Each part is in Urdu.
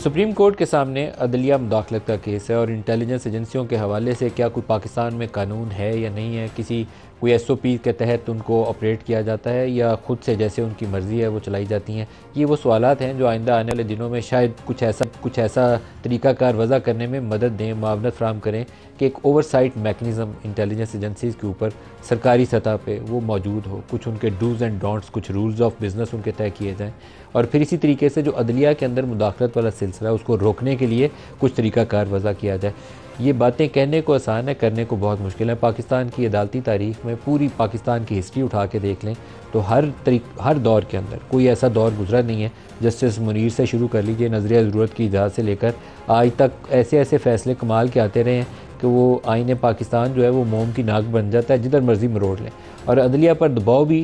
سپریم کورٹ کے سامنے عدلیہ مداخلت کا کیس ہے اور انٹیلیجنس ایجنسیوں کے حوالے سے کیا کوئی پاکستان میں قانون ہے یا نہیں ہے، کوئی ایس او پی کے تحت ان کو آپریٹ کیا جاتا ہے یا خود سے جیسے ان کی مرضی ہے وہ چلائی جاتی ہیں. یہ وہ سوالات ہیں جو آئندہ آنے والے دنوں میں شاید کچھ ایسا طریقہ کار وضع کرنے میں مدد دیں، معاونت فراہم کریں کہ ایک oversight mechanism intelligence agencies کے اوپر سرکاری سطح پہ وہ موجود ہو، کچھ ان کے ڈوز اینڈ ڈونٹس، کچھ رولز آف بزنس ان کے طے کیے جائیں، اور پھر اسی طریقے سے جو عدلیہ کے اندر مداخلت والا سلسلہ ہے اس کو روکنے کے لیے کچھ طریقہ کار وضع کیا جائے. یہ باتیں کہنے کو آسان ہے، کرنے کو بہت مشکل ہے. پاکستان کی عدالتی تاریخ میں پوری پاکستان کی ہسٹری اٹھا کے دیکھ لیں تو ہر دور کے اندر کوئی ایسا دور گزرا نہیں ہے. جسٹس منیر سے شروع کر لیجئے، نظریہ ضرورت کی ایجاد سے لے کر آج تک ایسے فیصلے کمال کے آتے رہے ہیں کہ وہ آئین پاکستان جو ہے وہ موم کی ناک بن جاتا ہے، جدھر مرضی مروڑ لیں. اور عدلیہ پر دباؤ بھی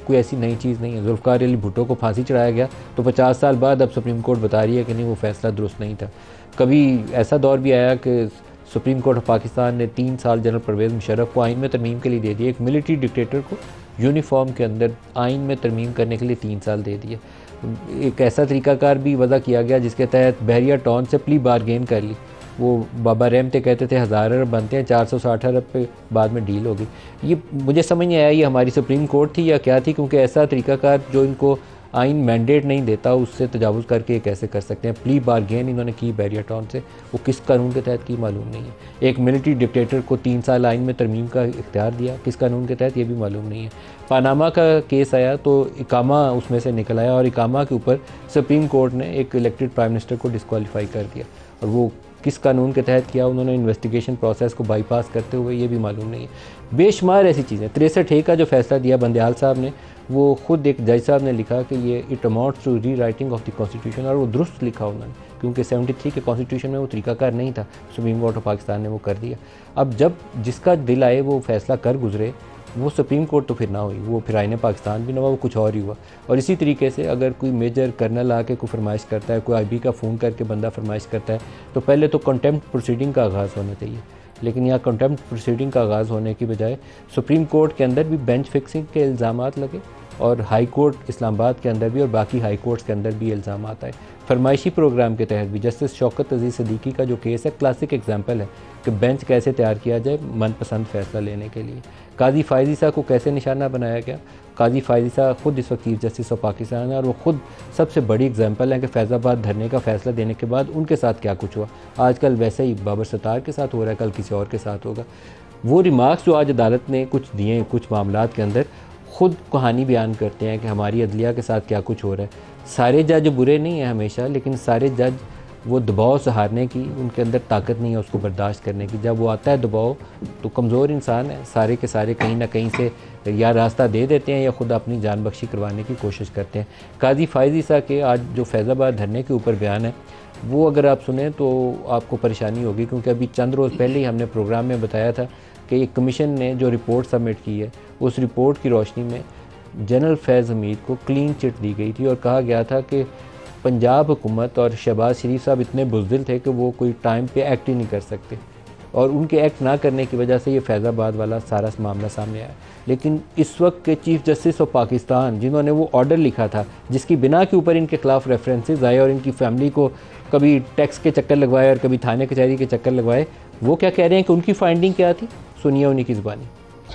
کوئی ایسی نئی چیز نہیں ہے. ذوالفقار علی بھٹو کو پھانسی چڑھایا گیا تو 50 سال بعد اب سپریم کورٹ بتا رہی ہے کہ نہیں وہ فیصلہ درست نہیں تھا. کبھی ایسا دور بھی آیا کہ سپریم کورٹ آف پاکستان نے 3 سال جنرل پرویز مشرف کو آئین میں ترمیم کے لیے دے دیا. ایک ملٹری ڈکٹیٹر کو یونیفارم کے اندر آئین میں ترمیم کرنے کے لیے 3 سال دے دیا. ایک ایسا طریقہ کار بھی وضع کیا گیا جس کے تحت بحریہ ٹاؤن سے پلی بارگین کر لی. وہ بابا رحمتے کہتے تھے 1000 ارب بنتے ہیں، 460 ارب پہ بعد میں ڈیل ہوگی. یہ مجھے سمجھ نہیں آیا یہ ہماری سپریم کورٹ تھی یا کیا تھی، کیونکہ ایسا طریقہ کار جو ان کو آئین مینڈیٹ نہیں دیتا اس سے تجاوز کر کے کیسے کر سکتے ہیں. پلی بارگین انہوں نے کی بحریہ ٹاؤن سے، وہ کس قانون کے تحت کی معلوم نہیں ہے. ایک ملٹری ڈکٹیٹر کو 3 سال آئین میں ترمیم کا اختیار دیا، کس قانون کے تحت یہ بھی معلوم نہیں ہے. پاناما کا کیس آیا تو اقامہ اس میں سے نکل آیا اور اقامہ کے اوپر سپریم کورٹ نے ایک الیکٹڈ پرائم منسٹر کو ڈسکوالیفائی کر دیا، اور وہ کس قانون کے تحت کیا انہوں نے انویسٹیگیشن پروسیس کو بائی پاس کرتے ہوئے، یہ بھی معلوم نہیں ہے. بے شمار ایسی چیزیں. 63A کا جو فیصلہ دیا بندیال صاحب نے، وہ خود ایک جج صاحب نے لکھا کہ یہ it amounts to rewriting of the constitution, اور وہ درست لکھا انہوں نے، کیونکہ 73 کے کانسٹیٹیوشن میں وہ طریقہ کار نہیں تھا. سپریم کورٹ آف پاکستان نے وہ کر دیا. اب جب جس کا دل آئے وہ فیصلہ کر گزرے، وہ سپریم کورٹ تو پھر نہ ہوئی، وہ پھر آئین پاکستان بھی نہ ہوا، وہ کچھ اور ہی ہوا. اور اسی طریقے سے اگر کوئی میجر کرنل آ کے کوئی فرمائش کرتا ہے، کوئی آئی بی کا فون کر کے بندہ فرمائش کرتا ہے، تو پہلے تو کنٹیمپٹ پروسیڈنگ کا آغاز ہونا چاہیے. لیکن یہاں کنٹیمپٹ پروسیڈنگ کا آغاز ہونے کی بجائے سپریم کورٹ کے اندر بھی بینچ فکسنگ کے الزامات لگے، اور ہائی کورٹ اسلام آباد کے اندر بھی اور باقی ہائی کورٹس کے اندر بھی الزامات آئے. فرمائشی پروگرام کے تحت بھی جسٹس شوکت عزیز صدیقی کا جو کیس ہے کلاسک ایگزامپل ہے کہ بینچ کیسے تیار کیا جائے من پسند فیصلہ لینے کے لیے. قاضی فائز عیسیٰ کو کیسے نشانہ بنایا گیا. قاضی فائز عیسیٰ خود اس وقت چیف جسٹس آف پاکستان ہے، اور وہ خود سب سے بڑی ایگزامپل ہے کہ فیض آباد دھرنے کا فیصلہ دینے کے بعد ان کے ساتھ کیا کچھ ہوا. آج کل ویسے ہی بابر ستار کے ساتھ ہو رہا ہے، کل کسی اور کے ساتھ ہوگا. وہ ریمارکس جو آج عدالت نے کچھ دیے کچھ معاملات کے اندر، خود کہانی بیان کرتے ہیں کہ ہماری عدلیہ کے ساتھ کیا کچھ ہو رہا ہے. سارے جج برے نہیں ہیں ہمیشہ، لیکن سارے جج وہ دباؤ سہارنے کی ان کے اندر طاقت نہیں ہے اس کو برداشت کرنے کی. جب وہ آتا ہے دباؤ تو کمزور انسان ہے، سارے کے سارے کہیں نہ کہیں سے یا راستہ دے دیتے ہیں یا خود اپنی جان بخشی کروانے کی کوشش کرتے ہیں. قاضی فائز عیسیٰ کے آج جو فیض آباد دھرنے کے اوپر بیان ہے وہ اگر آپ سنیں تو آپ کو پریشانی ہوگی، کیونکہ ابھی چند روز پہلے ہی ہم نے پروگرام میں بتایا تھا کہ ایک کمیشن نے جو رپورٹ سبمٹ کی ہے اس رپورٹ کی روشنی میں جنرل فیض حمید کو کلین چٹ دی گئی تھی، اور کہا گیا تھا کہ پنجاب حکومت اور شہباز شریف صاحب اتنے بزدل تھے کہ وہ کوئی ٹائم پہ ایکٹ ہی نہیں کر سکتے، اور ان کے ایکٹ نہ کرنے کی وجہ سے یہ فیض آباد والا سارا معاملہ سامنے آیا. لیکن اس وقت کے چیف جسٹس آف پاکستان جنہوں نے وہ آرڈر لکھا تھا جس کی بنا کے اوپر ان کے خلاف ریفرنسز آئے اور ان کی فیملی کو کبھی ٹیکس کے چکر لگوائے اور کبھی تھانے کچہری کے چکر لگوائے، وہ کیا کہہ رہے ہیں کہ ان کی فائنڈنگ کیا تھی، سنیے انہی کی زبانی.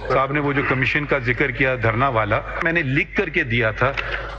صاحب نے وہ جو کمیشن کا ذکر کیا دھرنا والا، میں نے لکھ کر کے دیا تھا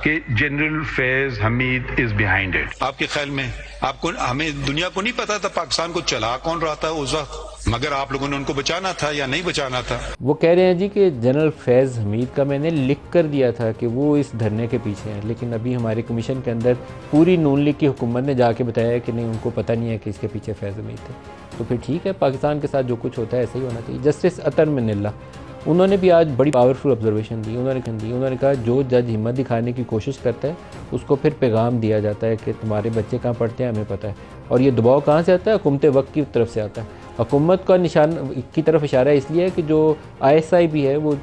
کہ general Faiz Hameed is behind it. آپ کے خیال میں آپ کو، ہمیں دنیا کو نہیں پتا تھا پاکستان کو چلا کون رہا تھا اس وقت، مگر آپ لوگوں نے ان کو بچانا تھا یا نہیں بچانا تھا. وہ کہہ رہے ہیں جی کہ جنرل فیض حمید کا میں نے لکھ کر دیا تھا کہ وہ اس دھرنے کے پیچھے ہیں، لیکن ابھی ہمارے کمیشن کے اندر پوری نون لیگ کی حکومت نے جا کے بتایا کہ نہیں ان کو پتہ نہیں ہے کہ اس کے پیچھے فیض حمید تھے. تو پھر ٹھیک ہے، پاکستان کے ساتھ جو کچھ ہوتا ہے ایسے ہی ہونا چاہیے. جسٹس عطر من اللہ انہوں نے بھی آج بڑی پاورفل آبزرویشن دی. انہوں نے کہا جو جج ہمت دکھانے کی کوشش کرتا ہے اس کو پھر پیغام دیا جاتا ہے کہ تمہارے بچے کہاں پڑھتے ہیں ہمیں پتہ ہے. اور یہ دباؤ کہاں سے آتا ہے؟ حکومت وقت کی طرف سے آتا ہے. حکومت کا نشان کی طرف اشارہ اس لیے ہے کہ جو ISI بھی ہے وہ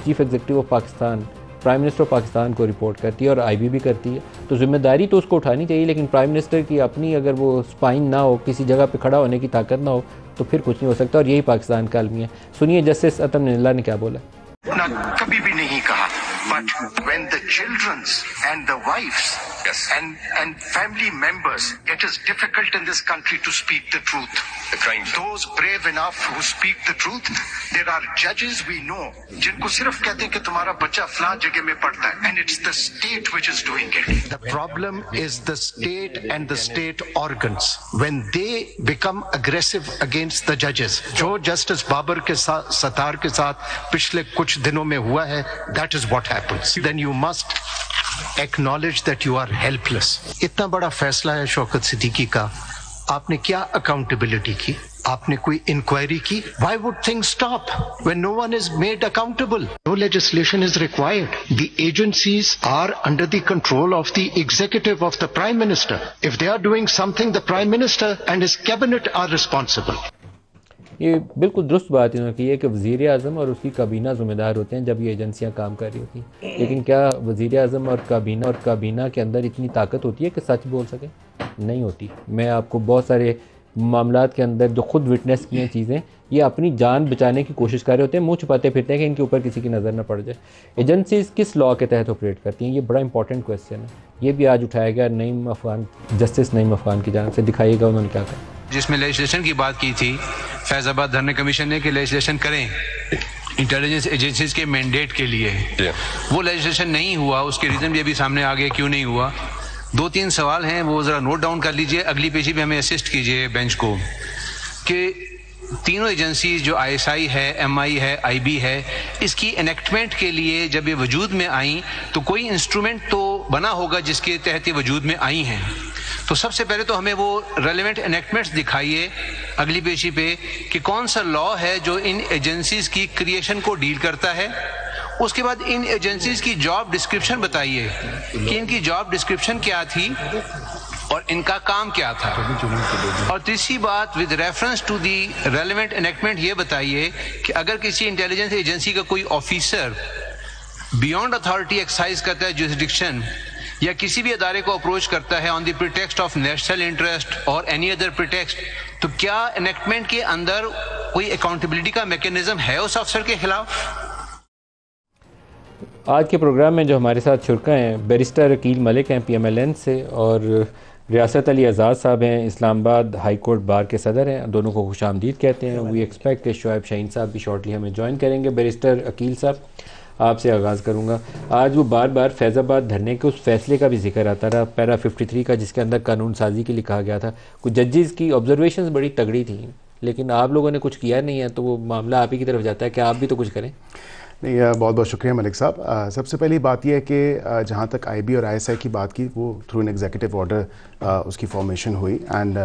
chief executive of Pakistan, prime minister of Pakistan کو رپورٹ کرتی ہے اور IB بھی کرتی ہے. تو ذمہ داری تو اس کو اٹھانی چاہیے، لیکن پرائم منسٹر کی اپنی اگر وہ سپائن نہ ہو، کسی جگہ پہ کھڑا ہونے کی طاقت نہ ہو تو پھر کچھ نہیں ہو سکتا. اور یہی پاکستان کا المیہ ہے. سنیے جسٹس عطر من اللہ نے کیا بولا. کبھی بھی نہیں کہا, but when the children's and the wives Yes. And family members, it is difficult in this country to speak the truth. The crime. Those brave enough who speak the truth, there are judges we know jinko sirf kehte hain ki tumhara bachcha flan jagah mein padta hai, and it's the state which is doing it. The problem is the state and the state organs when they become aggressive against the judges. Jo Justice Babar ke Sattar ke saath pichle kuch dinon mein hua hai, that is what happens. Then you must acknowledge that you are helpless. اتنا بڑا فیصلہ ہے شوکت صدیقی کا, آپ نے کیا اکاؤنٹیبلٹی کی؟ آپ نے کوئی انکوائری کی؟ Why would things stop when no one is made accountable? No legislation is required. The agencies are under the control of the executive of the Prime Minister. If they are doing something, the Prime Minister and his cabinet are responsible. یہ بالکل درست بات انہوں نے کی ہے کہ وزیر اعظم اور اس کی کابینہ ذمہ دار ہوتے ہیں جب یہ ایجنسیاں کام کر رہی ہوتی ہیں, لیکن کیا وزیر اعظم اور کابینہ کے اندر اتنی طاقت ہوتی ہے کہ سچ بول سکیں؟ نہیں ہوتی. میں آپ کو بہت سارے معاملات کے اندر جو خود وٹنس کی ہیں چیزیں, یہ اپنی جان بچانے کی کوشش کر رہے ہوتے ہیں, منہ چھپاتے پھرتے ہیں کہ ان کے اوپر کسی کی نظر نہ پڑ جائے. ایجنسیز کس لاء کے تحت آپریٹ کرتی ہیں, یہ بڑا امپورٹنٹ کویسچن ہے. یہ بھی آج اٹھایا گیا جسٹس نعیم افغان کی جانب سے. دکھائیے گا انہوں نے کیا کہا. جس میں لیجسلیشن کی بات کی تھی فیض آباد دھرنے کمیشن نے کہ لیجسلیشن کریں انٹیلیجنس ایجنسیز کے مینڈیٹ کے لیے, وہ لیجسلیشن نہیں ہوا. اس کے ریزن بھی ابھی سامنے آ گئے کیوں نہیں ہوا. 2-3 سوال ہیں, وہ ذرا نوٹ ڈاؤن کر لیجئے, اگلی پیجی پہ ہمیں اسسٹ کیجئے بینچ کو, کہ تینوں ایجنسیز جو ISI ہے, MI ہے, IB ہے, اس کی انیکٹمنٹ کے لیے جب یہ وجود میں آئیں تو کوئی انسٹرومنٹ تو بنا ہوگا جس کے تحت یہ وجود میں آئی ہیں. تو سب سے پہلے تو ہمیں وہ ریلیونٹ انیکٹمنٹس دکھائیے اگلی پیجی پہ کہ کون سا لاء ہے جو ان ایجنسیز کی کریشن کو ڈیل کرتا ہے. اس کے بعد ان ایجنسیز کی جاب ڈسکرپشن بتائیے کہ ان کی جاب ڈسکرپشن کیا تھی اور ان کا کام کیا تھا. اور تیسری بات with reference to the relevant enactment یہ بتائیے کہ اگر کسی انٹیلیجنس ایجنسی کا کوئی آفیسر بیونڈ اتھارٹی ایکسرسائز کرتا ہے جورسڈکشن, یا کسی بھی ادارے کو اپروچ کرتا ہے آن دی پریٹیکسٹ آف نیشنل انٹرسٹ اور اینی ادر پریٹیکسٹ, تو کیا انیکٹمنٹ کے اندر کوئی اکاؤنٹیبلٹی کا میکینزم ہے اس افسر کے خلاف؟ آج کے پروگرام میں جو ہمارے ساتھ شرکا ہیں بیرسٹر عقیل ملک ہیں PMLN سے, اور ریاست علی اعزاز صاحب ہیں اسلام آباد ہائی کورٹ بار کے صدر ہیں. دونوں کو خوش آمدید کہتے ہیں. وی ایکسپیکٹ کہ شعیب شاہین صاحب بھی شارٹلی ہمیں جوائن کریں گے. بیرسٹر عقیل صاحب, آپ سے آغاز کروں گا. آج وہ بار بار فیض آباد دھرنے کے اس فیصلے کا بھی ذکر آتا رہا, پیرا 53 کا, جس کے اندر قانون سازی کے لیے کہا گیا تھا. کچھ ججز کی آبزرویشنز بڑی تگڑی تھیں, لیکن آپ لوگوں نے کچھ کیا نہیں ہے, تو وہ معاملہ آپ ہی کی طرف جاتا ہے کہ آپ بھی تو کچھ کریں. نہیں, بہت بہت شکریہ ملک صاحب. سب سے پہلی بات یہ ہے کہ جہاں تک IB اور ISI کی بات کی, وہ تھرو این ایگزیکٹو آرڈر اس کی فارمیشن ہوئی, اینڈ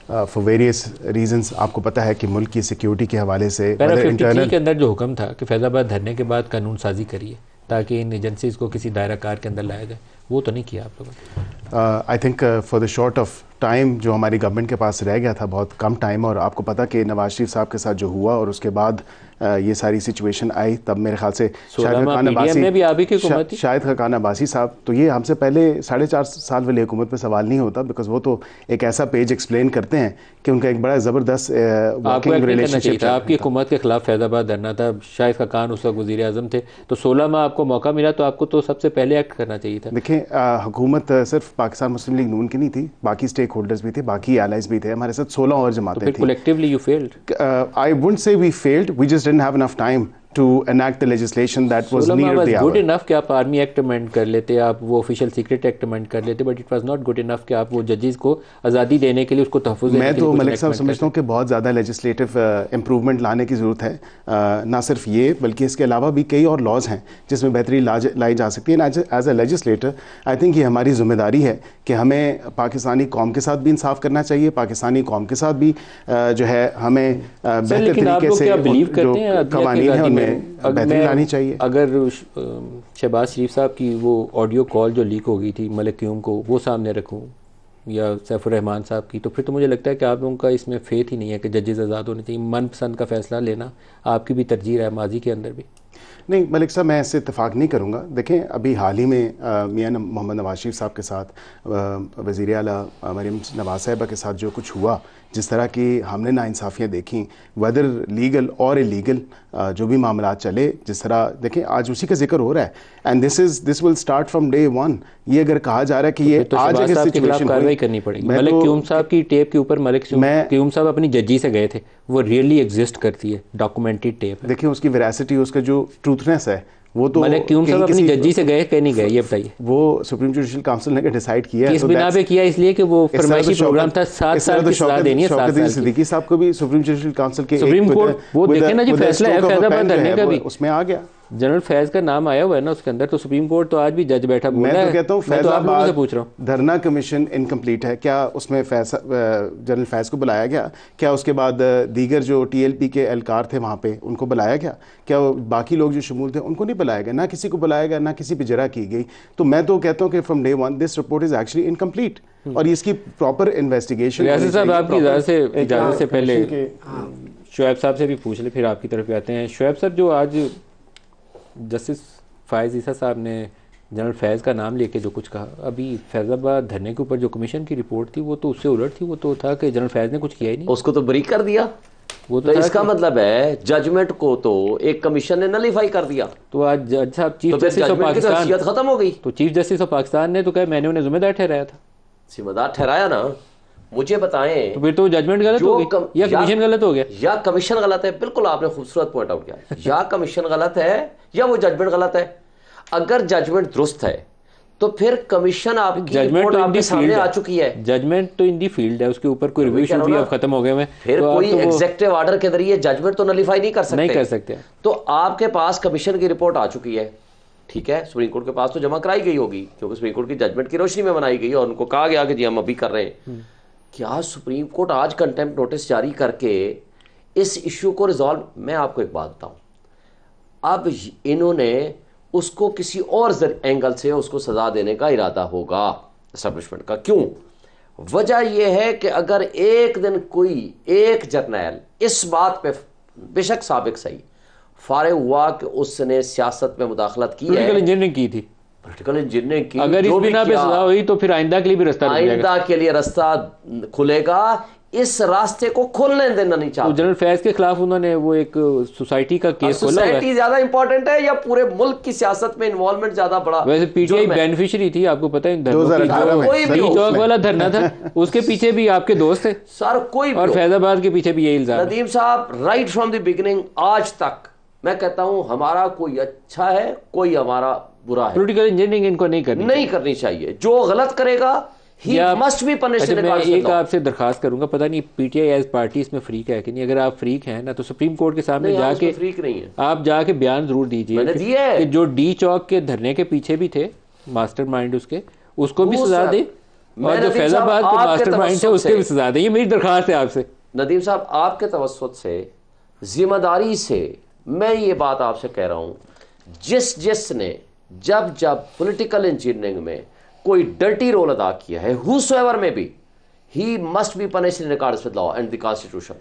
فار ویریس ریزنس. آپ کو پتہ ہے کہ ملک کی سیکیورٹی کے حوالے سے پیرا 53 کے اندر جو حکم تھا کہ فیض آباد دھرنے کے بعد قانون سازی کریے تاکہ ان ایجنسیز کو کسی دائرہ کار کے اندر لایا جائے, وہ تو نہیں کیا آپ لوگوں نے. I think for the short of time جو ہماری گورنمنٹ کے پاس رہ گیا تھا, بہت کم ٹائم, اور آپ کو پتہ کہ نواز شریف صاحب کے ساتھ جو ہوا اور اس کے بعد یہ ساری سچویشن آئی, تب میرے خیال سے شاہد خاقان عباسی صاحب, تو یہ ہم سے پہلے 4.5 سال والی حکومت پہ سوال نہیں ہوتا, بیکاز وہ تو ایک ایسا پیج ایکسپلین کرتے ہیں کہ ان کا ایک بڑا زبردست ورکنگ ریلیشن شپ تھا. آپ کی حکومت کے خلاف فیض آباد دھرنا تھا, شاہد خاقان اس وقت وزیر اعظم تھے, تو 16 ماہ آپ کو موقع ملا, تو آپ کو تو سب سے پہلے ایکٹ کرنا چاہیے تھا. دیکھیں, حکومت صرف پاکستان مسلم لیگ نون کی نہیں تھی, باقی اسٹیک ہولڈرز بھی تھے, باقی ایلائز بھی تھے, ہمارے ساتھ 16 اور جماعتیں تھیں. Collectively you failed. I wouldn't say we failed, we just didn't have enough time to enact the legislation that was needed the hour. good enough کہ آپ آرمی ایکٹ امینڈ کر لیتے, آپ وہ آفیشیل سیکرٹ ایکٹ امینڈ کر لیتے, but it was not good enough کہ آپ وہ ججز کو آزادی دینے کے لیے, اس کو تحفظ دینے کے لیے. میں تو ملک صاحب سمجھتا ہوں کہ بہت زیادہ لیجسلیٹو امپروومنٹ لانے کی ضرورت ہے. نہ صرف یہ بلکہ اس کے علاوہ بھی کئی اور لاز ہیں جس میں بہتری لائی جا سکتی ہے. As a legislator I think یہ ہماری ذمہ داری ہے کہ ہمیں پاکستانی قوم کے ساتھ بھی انصاف کرنا چاہیے, پاکستانی قوم کے ساتھ بھی جو ہے ہمیں بہتر طریقے سے جو قوانین ہیں ان میں بہتری لانی چاہیے. اگر شہباز شریف صاحب کی وہ آڈیو کال جو لیک ہو گئی تھی ملک قیوم کو, وہ سامنے رکھوں, یا سیف الرحمان صاحب کی, تو پھر تو مجھے لگتا ہے کہ آپ لوگوں کا اس میں فیتھ ہی نہیں ہے کہ ججز آزاد ہونے چاہیے. من پسند کا فیصلہ لینا آپ کی بھی ترجیح ہے ماضی کے اندر بھی. نہیں ملک صاحب، میں اس سے اتفاق نہیں کروں گا. دیکھیں ابھی حال ہی میں میاں محمد نواز شریف صاحب کے ساتھ وزیر اعلیٰ مریم نواز صاحبہ کے ساتھ جو کچھ ہوا، جس طرح کی ہم نے ناانصافیاں دیکھیں ویدر لیگل اور انلیگل، جو بھی معاملات چلے، جس طرح دیکھیں آج اسی کا ذکر ہو رہا ہے. And this will start from day one. یہ اگر کہا جا رہا ہے کہ یہ آج اگر سچویشن کارروائی کرنی پڑے گی. ملک قیوم صاحب کی ٹیپ کے اوپر ملک قیوم صاحب اپنی ججی سے گئے تھے، وہ ریئلی ایگزسٹ کرتی ہے، ڈاکومنٹڈ ٹیپ. دیکھیں اس کی ویراسٹی، اس کا جو ٹروتھنس ہے، وہ تو ملک قیوم صاحب اپنی ججی سے گئے کہ نہیں گئے یہ بتائیے. وہ سپریم جوڈیشل کاؤنسل نے ڈیسائیڈ کیا ہے. کس بنا پہ کیا؟ اس لیے کہ وہ فرمائشی پروگرام تھا، 7 سال کی سزا دینی ہے. شوکت صدیقی صاحب کو بھی سپریم جوڈیشل کاؤنسل کے سپریم کورٹ، وہ دیکھیں نا جی فیصلہ ہے فیض آباد دھرنے کا بھی، اس میں آ گیا جنرل فیض کا نام آیا ہوا ہے نا اس کے اندر. تو سپریم کورٹ تو آج بھی جج بیٹھا بولا ہے. میں تو کہتا ہوں فیض آباد پوچھ رہا ہوں دھرنا کمیشن انکمپلیٹ ہے. کیا اس میں جنرل فیض کو بلایا گیا؟ کیا اس کے بعد دیگر جو ٹی ایل پی کے اہلکار تھے وہاں پہ ان کو بلایا گیا؟ کیا باقی لوگ جو شمول تھے ان کو نہیں بلایا گیا؟ نہ کسی کو بلایا گیا، نہ کسی پہ جرح کی گئی. تو میں تو کہتا ہوں کہ from day one this report is actually incomplete, اور اس کی پراپر انویسٹیگیشن. ریاست صاحب آپ کی اجازت سے پہلے شعیب صاحب سے بھی پوچھ لیں، پھر آپ کی طرف آتے ہیں. شعیب صاحب، جو آج جسٹس فائز عیسیٰ صاحب نے جنرل فیض کا نام لے کے جو کچھ کہا، ابھی فیض آباد دھرنے کے اوپر جو کمیشن کی رپورٹ تھی وہ تو اس سے الٹ تھی. وہ تو تھا کہ جنرل فیض نے کچھ کیا ہی نہیں، اس کو تو بری کر دیا. وہ تو اس کا مطلب ہے ججمنٹ کو تو ایک کمیشن نے نلیفائی کر دیا. تو آج جج صاحب چیف جسٹس آف پاکستان ختم ہو گئی. تو چیف جسٹس آف پاکستان نے تو کہا میں نے انہیں ذمہ دار ٹھہرایا تھا. ذمہ دار ٹھہرایا نا. مجھے بتائیں تو پھر تو ججمنٹ غلط ہو گئی یا کمیشن غلط ہو گیا؟ یا کمیشن غلط ہے. بالکل آپ نے خوبصورت پوائنٹ آؤٹ کیا. یا کمیشن غلط ہے یا وہ ججمنٹ غلط ہے. اگر ججمنٹ درست ہے تو پھر کمیشن آپ کی رپورٹ آپ کے سامنے آ چکی ہے. ججمنٹ تو ان دی فیلڈ ہے، اس کے اوپر کوئی ریویو شوٹ بھی اب ختم ہو گئے ہیں. پھر کوئی ایگزیکٹیو آرڈر کے ذریعے ججمنٹ تو نلیفائی نہیں کر سکتے. تو آپ کے پاس کمیشن کی رپورٹ آ چکی ہے، ٹھیک ہے. سپریم کورٹ کے پاس تو جمع کرائی گئی ہوگی کیونکہ سپریم کورٹ کی ججمنٹ کی روشنی میں بنائی گئی اور ان کو کہا گیا کہ جی ہم ابھی کر رہے ہیں. کیا سپریم کورٹ آج کنٹیمپٹ نوٹس جاری کر کے اس ایشو کو ریزالو؟ میں آپ کو ایک بات بتاؤں، اب انہوں نے اس کو کسی اور اینگل سے اس کو سزا دینے کا ارادہ ہوگا اسٹیبلشمنٹ کا. کیوں؟ وجہ یہ ہے کہ اگر ایک دن کوئی ایک جرنیل اس بات پہ بے شک سابق صحیح فارغ ہوا کہ اس نے سیاست میں مداخلت کی ہے، پولیٹیکل انجینئرنگ کی تھی، پولیٹیکل انجینئرنگ کی، اگر اس بنا پہ سزا ہوئی تو پھر آئندہ کے لیے بھی رستہ آئندہ کے لیے رستہ کھلے گا. اس راستے کو کھولنے دینا نہیں چاہتے. جنرل فیض کے خلاف انہوں نے وہ ایک سوسائٹی کا کیس کھولا ہے. سوسائٹی زیادہ امپورٹنٹ ہے یا پورے ملک کی سیاست میں انوالومنٹ زیادہ بڑا؟ ویسے پی ٹی آئی بینیفیشری تھی، آپ کو پتہ ہے ڈی چوک والا دھرنا تھا، اس کے پیچھے بھی آپ کے دوست تھے سر. کوئی اور فیض آباد کے پیچھے بھی یہی الزام. ندیم صاحب، رائٹ فرام دی بگننگ آج تک میں کہتا ہوں ہمارا کوئی اچھا ہے کوئی ہمارا برا ہے. پولیٹیکل انجینئرنگ ان کو نہیں کرنی چاہیے. جو غلط کرے گا ہی مسٹ بی پنشڈ. میں ایک آپ سے درخواست کروں گا، پتہ نہیں P T I as party اس میں فریق ہے کہ نہیں. اگر آپ فریق ہیں نا تو سپریم کورٹ کے سامنے جا کے فریق نہیں ہے، آپ جا کے بیان ضرور دیجیے کہ جو ڈی چوک کے دھرنے کے پیچھے بھی تھے ماسٹر مائنڈ اس کو بھی سزا دیں، اور جو فیض آباد کے ماسٹر مائنڈ تھے اس کے بھی سزا دیں. یہ میری درخواست ہے آپ سے. ندیم صاحب، آپ کے توسط سے ذمہ داری سے میں یہ بات آپ سے کہہ رہا ہوں، جس نے جب پولیٹیکل انجینئرنگ میں کوئی ڈرٹی رول ادا کیا ہے whosoever may be, he must be punished in accordance with law and the constitution.